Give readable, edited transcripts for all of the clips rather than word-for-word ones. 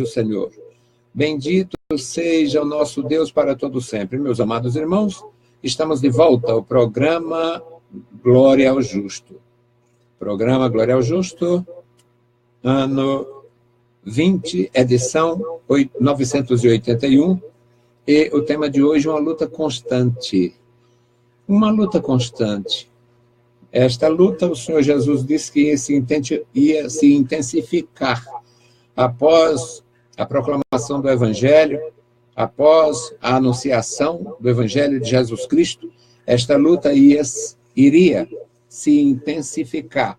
o Senhor. Bendito seja o nosso Deus para todo sempre. Meus amados irmãos, estamos de volta ao programa Glória ao Justo. Programa Glória ao Justo, ano 20, edição 981, e o tema de hoje é uma luta constante. Uma luta constante. Esta luta, o Senhor Jesus disse que ia se intensificar após a proclamação do Evangelho, após a anunciação do Evangelho de Jesus Cristo. Esta luta iria se intensificar.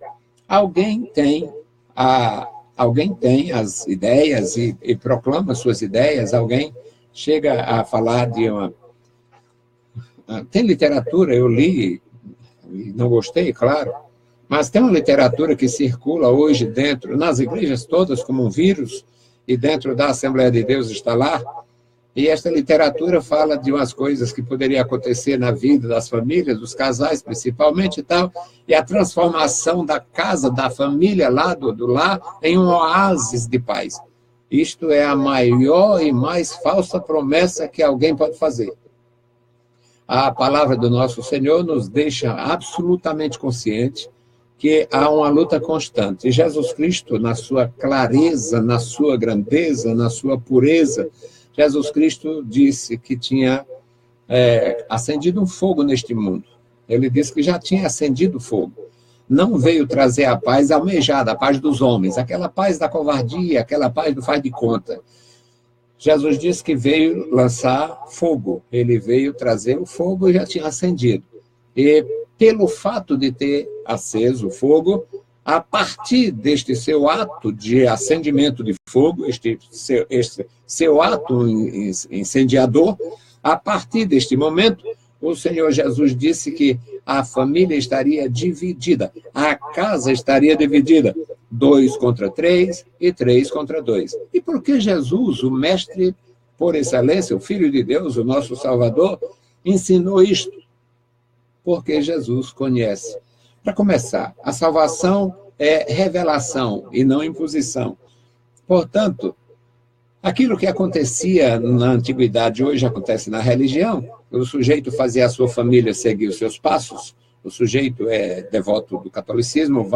Alguém tem as ideias e proclama suas ideias, alguém chega a falar de uma... Tem literatura, eu li, e não gostei, claro, mas tem uma literatura que circula hoje nas igrejas todas como um vírus, e dentro da Assembleia de Deus está lá, e esta literatura fala de umas coisas que poderiam acontecer na vida das famílias, dos casais principalmente e tal, e a transformação da casa, da família lá, do lar, em um oásis de paz. Isto é a maior e mais falsa promessa que alguém pode fazer. A palavra do nosso Senhor nos deixa absolutamente consciente que há uma luta constante. E Jesus Cristo, na sua clareza, na sua grandeza, na sua pureza, Jesus Cristo disse que tinha acendido um fogo neste mundo. Ele disse que já tinha acendido fogo. Não veio trazer a paz almejada, a paz dos homens, aquela paz da covardia, aquela paz do faz de conta. Jesus disse que veio lançar fogo. Ele veio trazer o fogo e já tinha acendido. E pelo fato de ter aceso o fogo, a partir deste seu ato de acendimento de fogo, este seu ato incendiador, a partir deste momento, o Senhor Jesus disse que a família estaria dividida, a casa estaria dividida, 2 contra 3 e 3 contra 2. E por que Jesus, o mestre por excelência, o Filho de Deus, o nosso Salvador, ensinou isto? Porque Jesus conhece. Para começar, a salvação é revelação e não imposição. Portanto, aquilo que acontecia na antiguidade hoje acontece na religião. O sujeito fazia a sua família seguir os seus passos. O sujeito é devoto do catolicismo,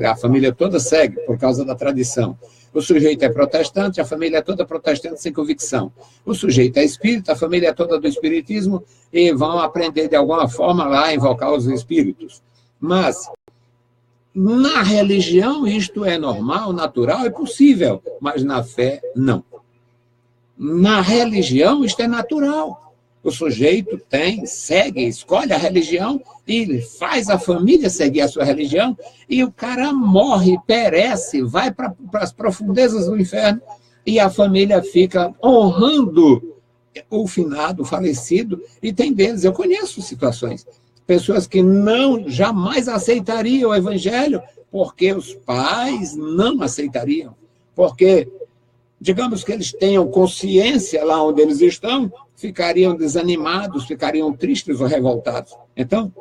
a família toda segue por causa da tradição. O sujeito é protestante, a família é toda protestante sem convicção. O sujeito é espírita, a família é toda do espiritismo e vão aprender de alguma forma lá a invocar os espíritos. Mas na religião isto é normal, natural, é possível, mas na fé não. Na religião isto é natural. O sujeito segue, escolhe a religião e faz a família seguir a sua religião e o cara morre, perece, vai para as profundezas do inferno e a família fica honrando o finado, o falecido, e tem deles, eu conheço situações, pessoas que jamais aceitariam o evangelho porque os pais não aceitariam, porque digamos que eles tenham consciência lá onde eles estão, ficariam desanimados, ficariam tristes ou revoltados. Então,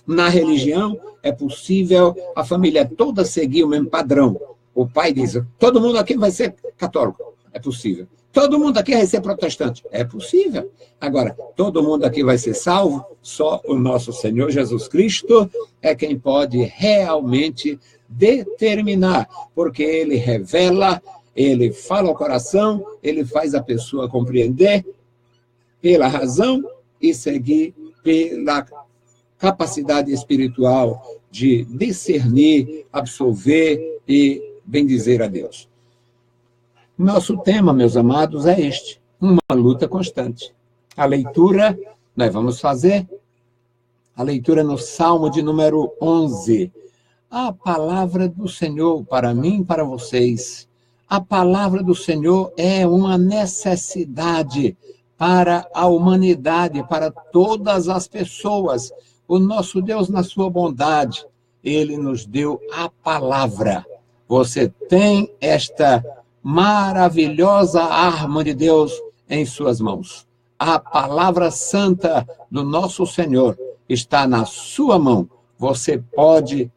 na religião, é possível a família toda seguir o mesmo padrão. O pai diz, todo mundo aqui vai ser católico. É possível. Todo mundo aqui vai ser protestante. É possível. Agora, todo mundo aqui vai ser salvo? Só o nosso Senhor Jesus Cristo é quem pode realmente determinar, porque Ele revela, Ele fala ao coração, Ele faz a pessoa compreender pela razão e seguir pela capacidade espiritual de discernir, absorver e bendizer a Deus. Nosso tema, meus amados, é este, uma luta constante. A leitura, nós vamos fazer a leitura no Salmo de número 11. A palavra do Senhor para mim e para vocês. A palavra do Senhor é uma necessidade para a humanidade, para todas as pessoas. O nosso Deus, na sua bondade, Ele nos deu a palavra. Você tem esta maravilhosa arma de Deus em suas mãos. A palavra santa do nosso Senhor está na sua mão. Você pode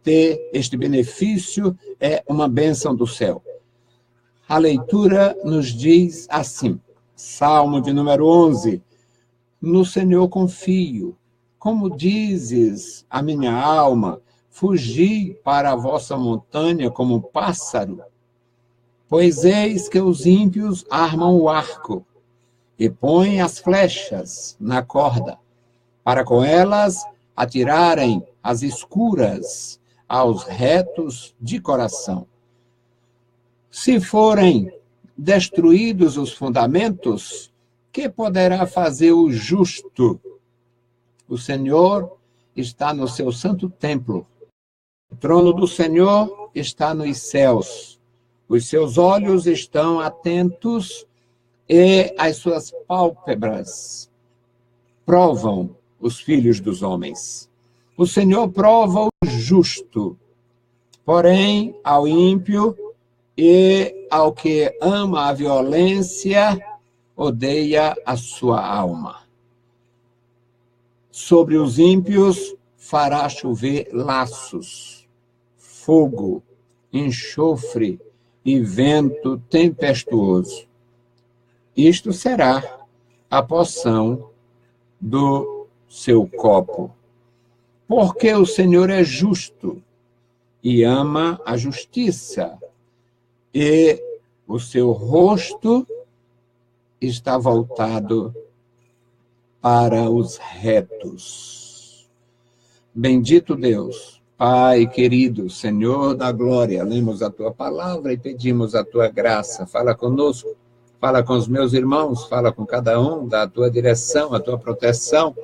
ter este benefício, é uma bênção do céu. A leitura nos diz assim, Salmo de número 11, no Senhor confio. Como dizes a minha alma, fugi para a vossa montanha como um pássaro. Pois eis que os ímpios armam o arco e põem as flechas na corda, para com elas atirarem as escuras aos retos de coração. Se forem destruídos os fundamentos, que poderá fazer o justo? O Senhor está no seu santo templo. O trono do Senhor está nos céus. Os seus olhos estão atentos e as suas pálpebras provam os filhos dos homens. O Senhor prova o justo, porém, ao ímpio e ao que ama a violência, odeia a sua alma. Sobre os ímpios fará chover laços, fogo, enxofre e vento tempestuoso. Isto será a porção do seu copo. Porque o Senhor é justo e ama a justiça, e o seu rosto está voltado para os retos. Bendito Deus, Pai querido, Senhor da glória, lemos a tua palavra e pedimos a tua graça. Fala conosco, fala com os meus irmãos, fala com cada um, dá a tua direção, a tua proteção.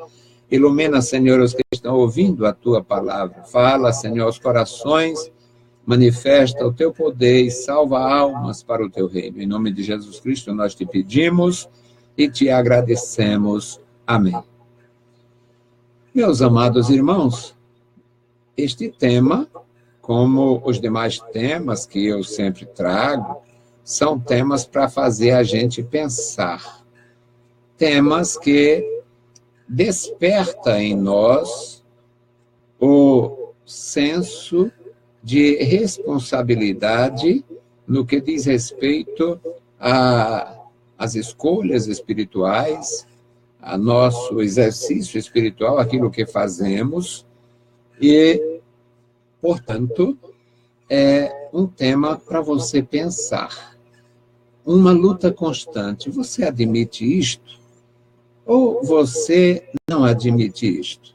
Ilumina, Senhor, os que estão ouvindo a tua palavra. Fala, Senhor, aos corações, manifesta o teu poder e salva almas para o teu reino. Em nome de Jesus Cristo nós te pedimos e te agradecemos. Amém. Meus amados irmãos, este tema, como os demais temas que eu sempre trago, são temas para fazer a gente pensar. Temas que desperta em nós o senso de responsabilidade no que diz respeito às escolhas espirituais, a nosso exercício espiritual, aquilo que fazemos, e, portanto, é um tema para você pensar. Uma luta constante. Você admite isto? Ou você não admite isto?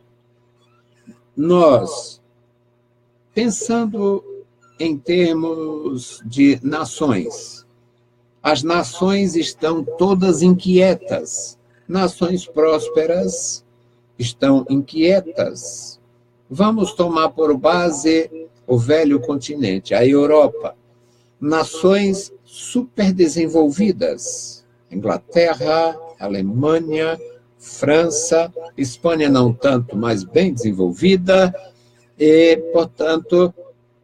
Nós, pensando em termos de nações, as nações estão todas inquietas. Nações prósperas estão inquietas. Vamos tomar por base o velho continente, a Europa. Nações superdesenvolvidas, Inglaterra, Alemanha, França, Espanha não tanto, mas bem desenvolvida, e, portanto,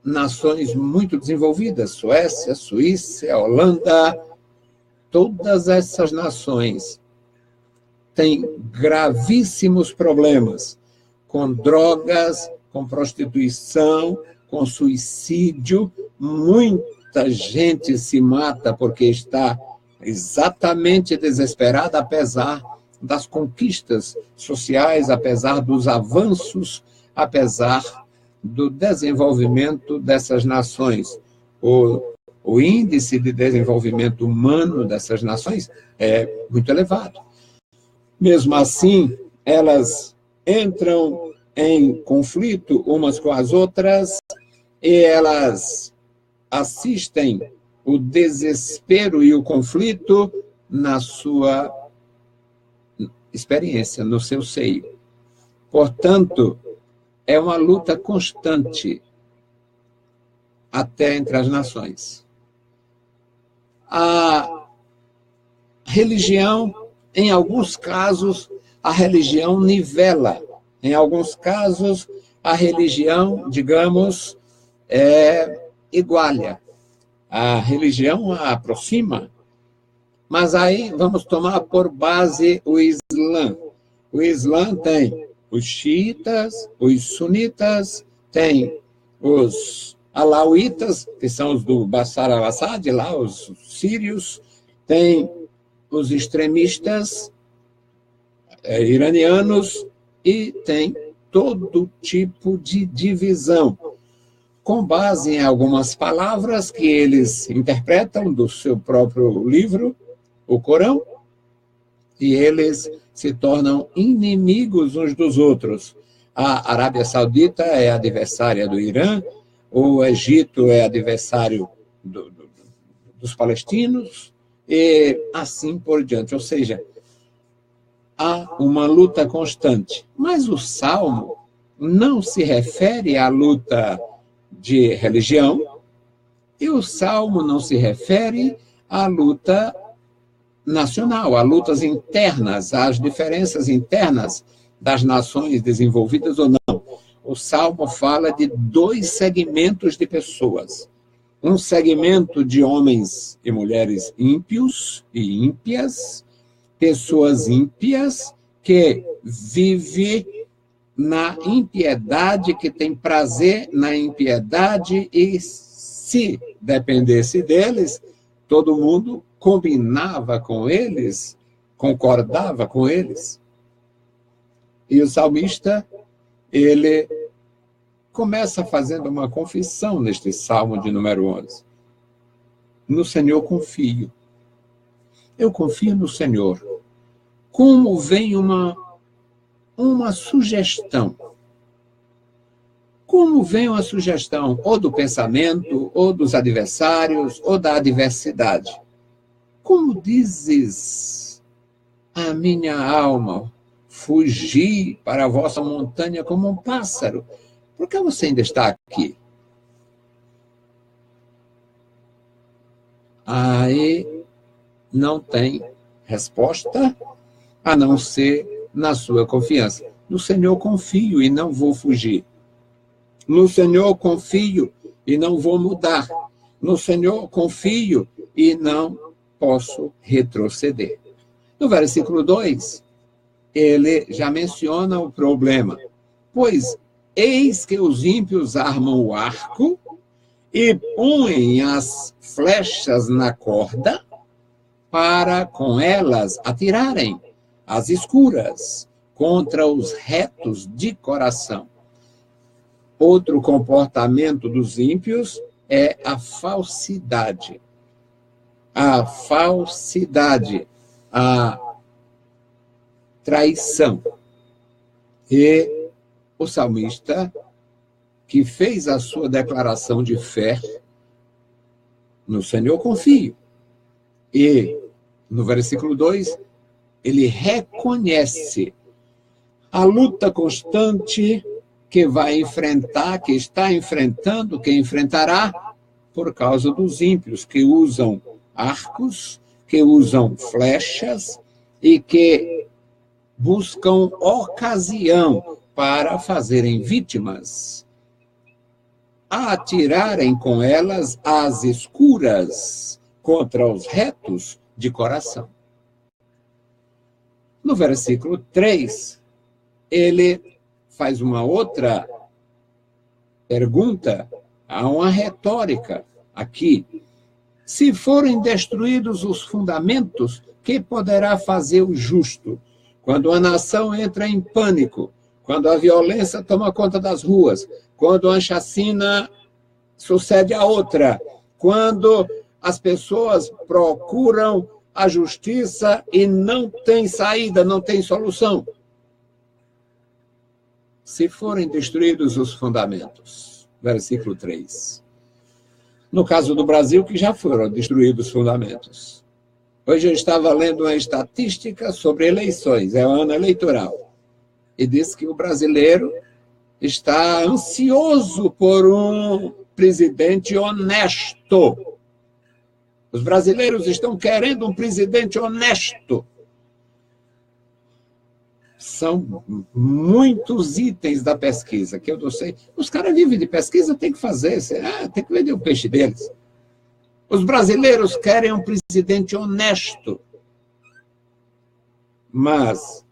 nações muito desenvolvidas, Suécia, Suíça, Holanda, todas essas nações têm gravíssimos problemas com drogas, com prostituição, com suicídio. Muita gente se mata porque está exatamente desesperada, apesar das conquistas sociais, apesar dos avanços, apesar do desenvolvimento dessas nações. O índice de desenvolvimento humano dessas nações é muito elevado. Mesmo assim, elas entram em conflito umas com as outras e elas assistem o desespero e o conflito na sua experiência, no seu seio. Portanto, é uma luta constante até entre as nações. A religião, em alguns casos, a religião nivela. Em alguns casos, a religião, digamos, iguala. A religião a aproxima. Mas aí vamos tomar por base o Islã. O Islã tem os xiitas, os sunitas, tem os alauítas, que são os do Bashar al-Assad, lá, os sírios, tem os extremistas iranianos e tem todo tipo de divisão, com base em algumas palavras que eles interpretam do seu próprio livro, o Corão, e eles se tornam inimigos uns dos outros. A Arábia Saudita é adversária do Irã, o Egito é adversário dos palestinos, e assim por diante. Ou seja, há uma luta constante. Mas o Salmo não se refere à luta de religião, e o Salmo não se refere à luta nacional, a lutas internas, às diferenças internas das nações desenvolvidas ou não. O Salmo fala de dois segmentos de pessoas. Um segmento de homens e mulheres ímpios e ímpias, pessoas ímpias que vivem na impiedade, que tem prazer na impiedade e, se dependesse deles, todo mundo combinava com eles, concordava com eles. E o salmista, ele começa fazendo uma confissão neste Salmo de número 11. No Senhor confio. Eu confio no Senhor. Como vem uma sugestão? Como vem uma sugestão, ou do pensamento, ou dos adversários, ou da adversidade? Como dizes a minha alma, fugi para a vossa montanha como um pássaro? Por que você ainda está aqui? Aí não tem resposta, a não ser na sua confiança. No Senhor confio e não vou fugir. No Senhor confio e não vou mudar. No Senhor confio e não posso retroceder. No versículo 2, ele já menciona o problema. Pois eis que os ímpios armam o arco e põem as flechas na corda para com elas atirarem as escuras contra os retos de coração. Outro comportamento dos ímpios é a falsidade. A falsidade, a traição. E o salmista, que fez a sua declaração de fé, no Senhor confio. E, no versículo 2, ele reconhece a luta constante que vai enfrentar, que está enfrentando, que enfrentará, por causa dos ímpios, que usam arcos, que usam flechas e que buscam ocasião para fazerem vítimas, atirarem com elas as escuras contra os retos de coração. No versículo 3, ele faz uma outra pergunta, há uma retórica aqui. Se forem destruídos os fundamentos, que poderá fazer o justo? Quando a nação entra em pânico, quando a violência toma conta das ruas, quando uma chacina sucede a outra, quando as pessoas procuram a justiça e não tem saída, não tem solução. Se forem destruídos os fundamentos. Versículo 3. No caso do Brasil, que já foram destruídos os fundamentos. Hoje eu estava lendo uma estatística sobre eleições, é o ano eleitoral, e diz que o brasileiro está ansioso por um presidente honesto. Os brasileiros estão querendo um presidente honesto. São muitos itens da pesquisa que eu não sei. Os caras vivem de pesquisa, tem que fazer, tem que vender o peixe deles. Os brasileiros querem um presidente honesto. Mas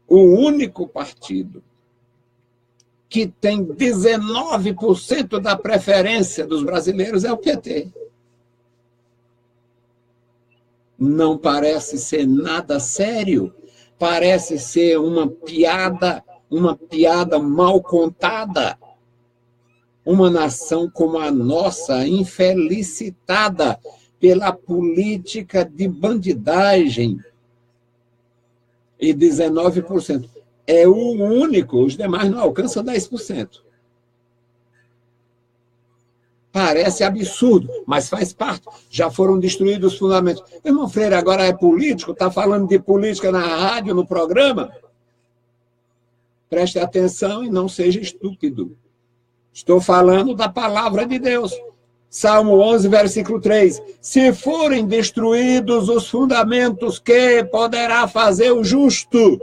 o único partido que tem 19% da preferência dos brasileiros é o PT. Não parece ser nada sério, parece ser uma piada mal contada. Uma nação como a nossa, infelicitada pela política de bandidagem, e 19%. É o único, os demais não alcançam 10%. Parece absurdo, mas faz parte. Já foram destruídos os fundamentos. Irmão Freire agora é político, está falando de política na rádio, no programa? Preste atenção e não seja estúpido. Estou falando da palavra de Deus. Salmo 11, versículo 3. Se forem destruídos os fundamentos, que poderá fazer o justo?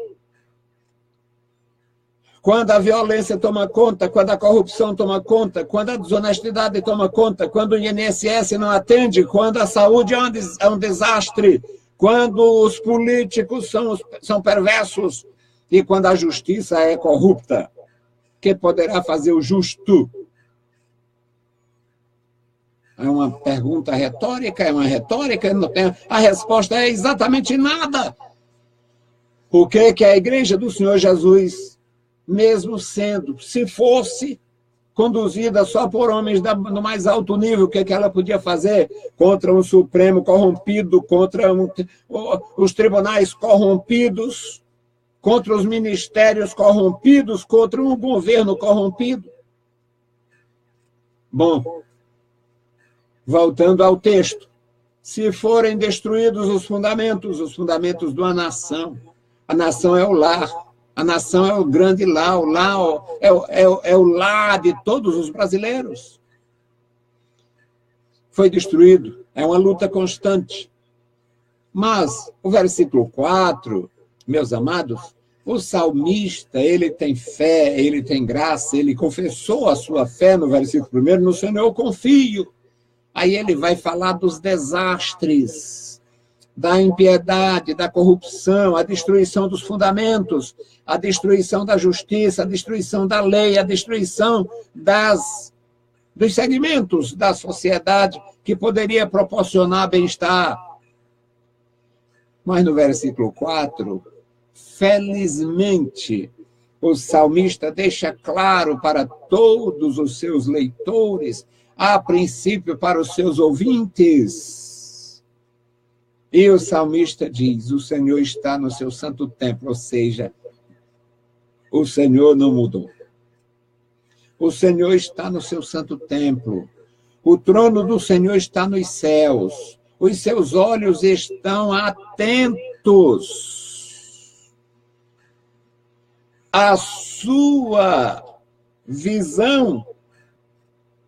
Quando a violência toma conta, quando a corrupção toma conta, quando a desonestidade toma conta, quando o INSS não atende, quando a saúde é um desastre, quando os políticos são perversos e quando a justiça é corrupta, que poderá fazer o justo? É uma pergunta retórica, é uma retórica, não tem... A resposta é exatamente nada. O que a Igreja do Senhor Jesus, mesmo sendo, se fosse conduzida só por homens no mais alto nível, o que ela podia fazer contra um Supremo corrompido, contra os tribunais corrompidos, contra os ministérios corrompidos, contra um governo corrompido? Bom, voltando ao texto, se forem destruídos os fundamentos de uma nação, a nação é o lar, a nação é o grande lar, o lar é o lar de todos os brasileiros. Foi destruído, é uma luta constante. Mas o versículo 4, meus amados, o salmista, ele tem fé, ele tem graça, ele confessou a sua fé no versículo 1, no Senhor eu confio. Aí ele vai falar dos desastres, da impiedade, da corrupção, a destruição dos fundamentos, a destruição da justiça, a destruição da lei, a destruição dos segmentos da sociedade que poderia proporcionar bem-estar. Mas no versículo 4, felizmente, o salmista deixa claro para todos os seus leitores, a princípio para os seus ouvintes. E o salmista diz, o Senhor está no seu santo templo, ou seja, o Senhor não mudou. O Senhor está no seu santo templo. O trono do Senhor está nos céus. Os seus olhos estão atentos. A sua visão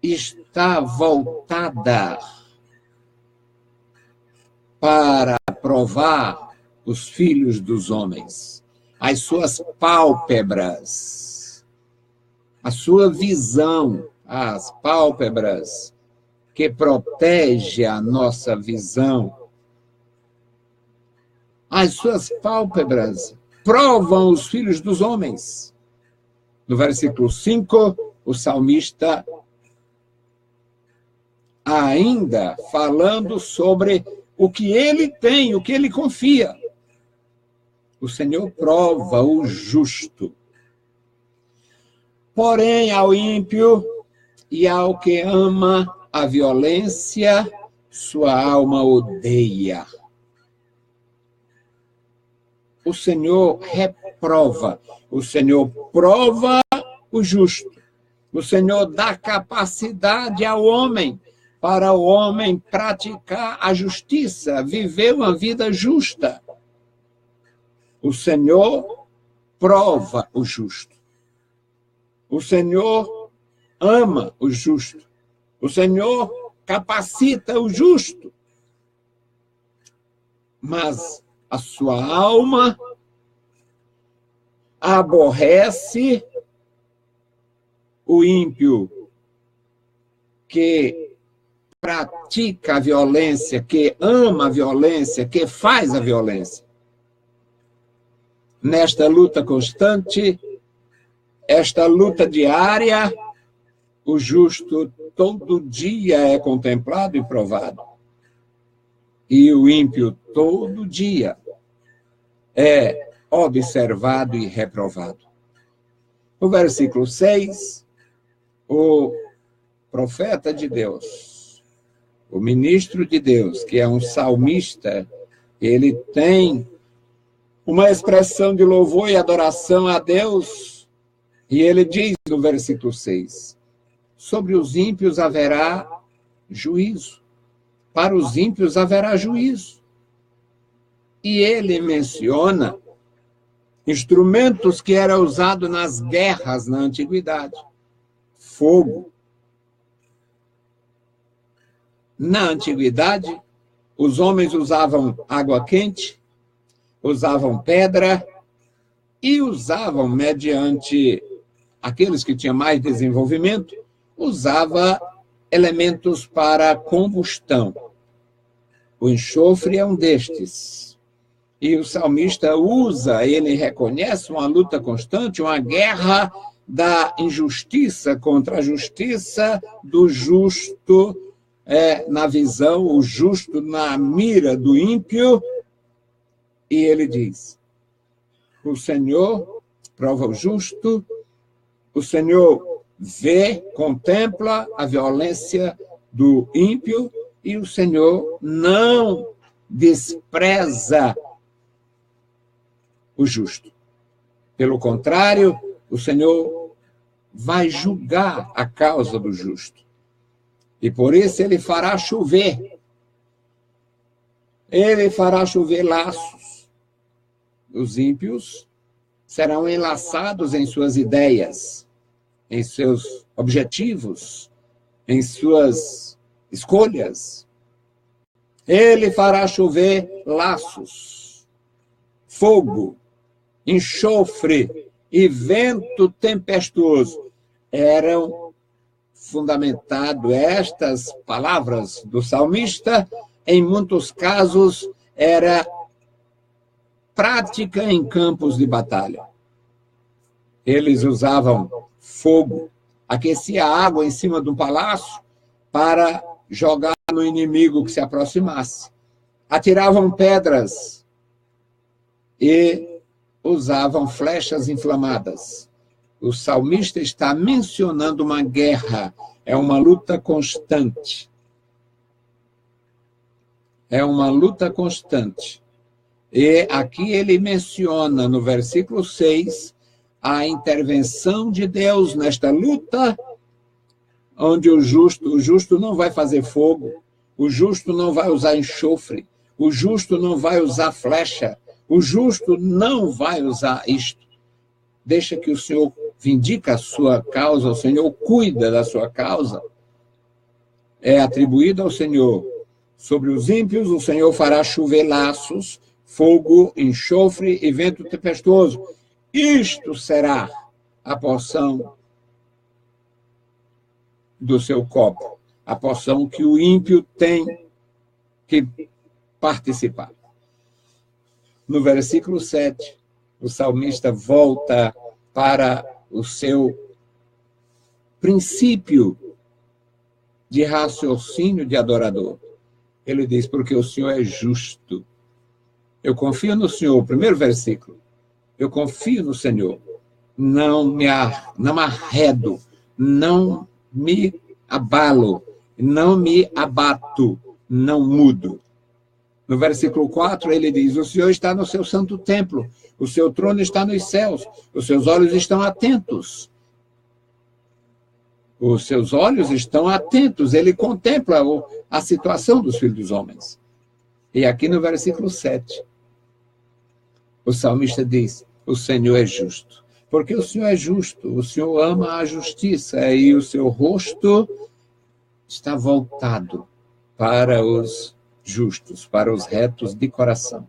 está voltada para provar os filhos dos homens, as suas pálpebras, a sua visão, as pálpebras que protege a nossa visão. As suas pálpebras provam os filhos dos homens. No versículo 5, o salmista ainda falando sobre o que ele tem, o que ele confia. O Senhor prova o justo. Porém, ao ímpio e ao que ama a violência, sua alma odeia. O Senhor reprova, o Senhor prova o justo. O Senhor dá capacidade ao homem, para o homem praticar a justiça, viver uma vida justa. O Senhor prova o justo. O Senhor ama o justo. O Senhor capacita o justo. Mas a sua alma aborrece o ímpio que pratica a violência, que ama a violência, que faz a violência. Nesta luta constante, esta luta diária, o justo todo dia é contemplado e provado. E o ímpio todo dia é observado e reprovado. No versículo 6, o profeta de Deus, o ministro de Deus, que é um salmista, ele tem uma expressão de louvor e adoração a Deus, e ele diz no versículo 6, sobre os ímpios haverá juízo, para os ímpios haverá juízo. E ele menciona instrumentos que eram usados nas guerras na antiguidade. Fogo. Na antiguidade, os homens usavam água quente, usavam pedra e usavam, mediante aqueles que tinham mais desenvolvimento, usava elementos para combustão. O enxofre é um destes. E o salmista usa, ele reconhece uma luta constante, uma guerra da injustiça contra a justiça, do justo na visão, o justo na mira do ímpio. E ele diz, o Senhor prova o justo, o Senhor vê, contempla a violência do ímpio e o Senhor não despreza o justo. Pelo contrário, o Senhor vai julgar a causa do justo. E por isso ele fará chover. Ele fará chover laços. Os ímpios serão enlaçados em suas ideias, em seus objetivos, em suas escolhas. Ele fará chover laços, fogo, enxofre e vento tempestuoso. Eram fundamentadas estas palavras do salmista, em muitos casos, era prática em campos de batalha. Eles usavam fogo, aquecia a água em cima de um palácio para jogar no inimigo que se aproximasse. Atiravam pedras e usavam flechas inflamadas. O salmista está mencionando uma guerra, é uma luta constante. É uma luta constante. E aqui ele menciona, no versículo 6, a intervenção de Deus nesta luta, onde o justo não vai fazer fogo, o justo não vai usar enxofre, o justo não vai usar flecha, o justo não vai usar isto. Deixa que o Senhor vindica a sua causa, o Senhor cuida da sua causa. É atribuído ao Senhor. Sobre os ímpios, o Senhor fará chover laços, fogo, enxofre e vento tempestuoso. Isto será a porção do seu copo, a porção que o ímpio tem que participar. No versículo 7, o salmista volta para o seu princípio de raciocínio de adorador. Ele diz, porque o Senhor é justo. Eu confio no Senhor, primeiro versículo. Eu confio no Senhor. Não arredo, não me abalo, não me abato, não mudo. No versículo 4, ele diz, o Senhor está no seu santo templo, o seu trono está nos céus, os seus olhos estão atentos. Os seus olhos estão atentos, ele contempla a situação dos filhos dos homens. E aqui no versículo 7, o salmista diz, o Senhor é justo. Porque o Senhor é justo, o Senhor ama a justiça e o seu rosto está voltado para os justos, para os retos de coração.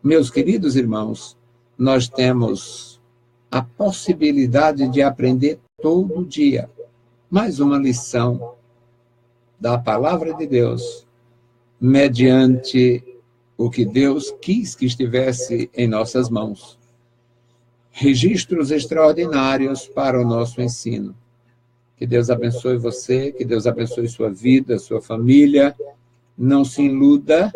Meus queridos irmãos, nós temos a possibilidade de aprender todo dia mais uma lição da palavra de Deus, mediante o que Deus quis que estivesse em nossas mãos. registros extraordinários para o nosso ensino. Que Deus abençoe você, que Deus abençoe sua vida, sua família. Não se iluda,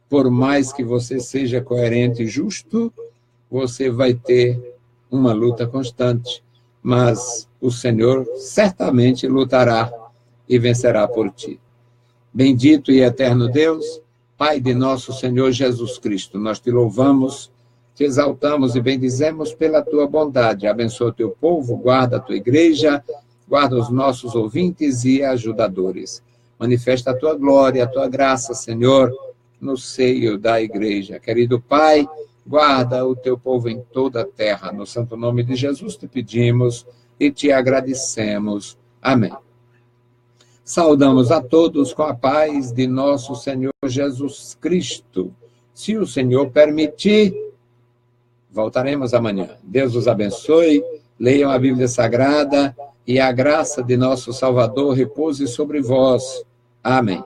por mais que você seja coerente e justo, você vai ter uma luta constante, mas o Senhor certamente lutará e vencerá por ti. Bendito e eterno Deus, Pai de nosso Senhor Jesus Cristo, nós te louvamos, te exaltamos e bendizemos pela tua bondade. Abençoa o teu povo, guarda a tua igreja, guarda os nossos ouvintes e ajudadores. Manifesta a tua glória, a tua graça, Senhor, no seio da igreja. Querido Pai, guarda o teu povo em toda a terra. No santo nome de Jesus te pedimos e te agradecemos. Amém. Saudamos a todos com a paz de nosso Senhor Jesus Cristo. Se o Senhor permitir, voltaremos amanhã. Deus os abençoe, leiam a Bíblia Sagrada e a graça de nosso Salvador repouse sobre vós. Amém.